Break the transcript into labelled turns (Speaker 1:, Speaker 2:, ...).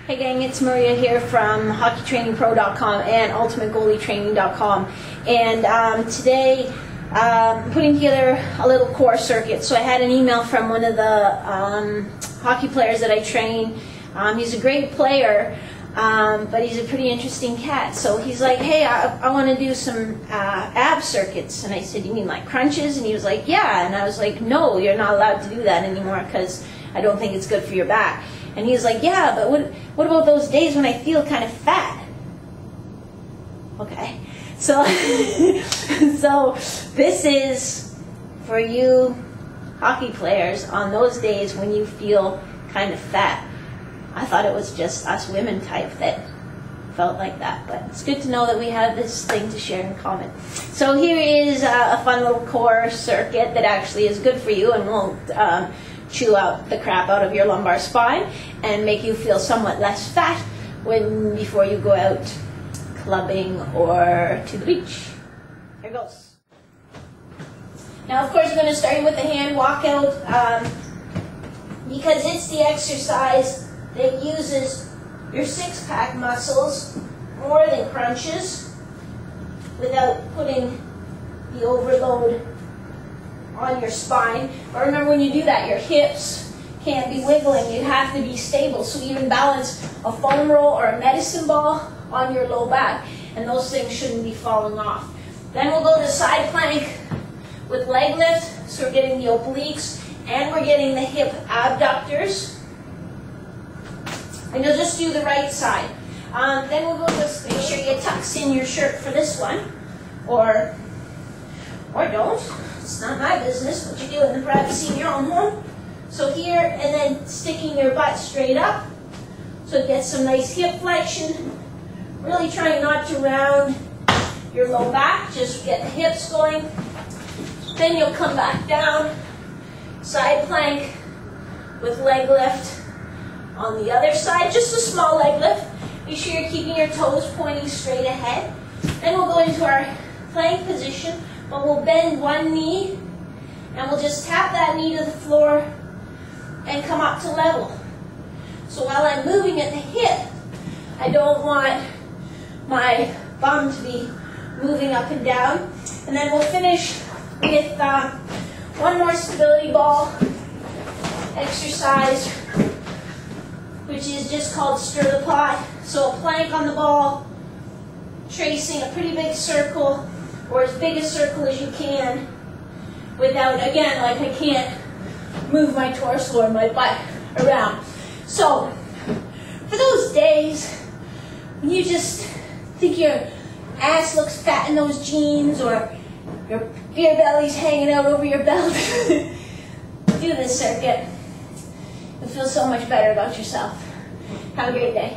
Speaker 1: Hey gang, it's Maria here from HockeyTrainingPro.com and UltimateGoalieTraining.com, and today I'm putting together a little core circuit. So I had an email from one of the hockey players that I train. He's a great player, but he's a pretty interesting cat. So he's like, hey, I want to do some ab circuits. And I said, you mean like crunches? And he was like, yeah. And I was like, no, you're not allowed to do that anymore because I don't think it's good for your back. And he was like, yeah, but what about those days when I feel kind of fat? Okay, so so this is for you hockey players on those days when you feel kind of fat. I thought it was just us women type that felt like that, but it's good to know that we have this thing to share in common. So here is a fun little core circuit that actually is good for you and won't chew out the crap out of your lumbar spine and make you feel somewhat less fat before you go out clubbing or to the beach. Here goes. Now, of course, we're going to start with the hand walkout because it's the exercise that uses your six-pack muscles more than crunches without putting the overload on your spine. But remember, when you do that, your hips can't be wiggling. You have to be stable. So even balance a foam roll or a medicine ball on your low back, and those things shouldn't be falling off. Then we'll go to side plank with leg lift. So we're getting the obliques and we're getting the hip abductors. And you'll just do the right side. Then we'll go to, make sure you tuck in your shirt for this one, or don't. It's not my business what you do in the privacy of your own home. So here, and then sticking your butt straight up, so it gets some nice hip flexion. Really trying not to round your low back, just get the hips going. Then you'll come back down, side plank with leg lift on the other side, just a small leg lift. Be sure you're keeping your toes pointing straight ahead. Then we'll go into our plank position, but we'll bend one knee, and we'll just tap that knee to the floor and come up to level. So while I'm moving at the hip, I don't want my bum to be moving up and down. And then we'll finish with one more stability ball exercise, which is just called stir the pot. So a plank on the ball, tracing a pretty big circle, or as big a circle as you can, without, again, like I can't move my torso or my butt around. So, for those days when you just think your ass looks fat in those jeans, or your beer belly's hanging out over your belt, do this circuit. You'll feel so much better about yourself. Have a great day.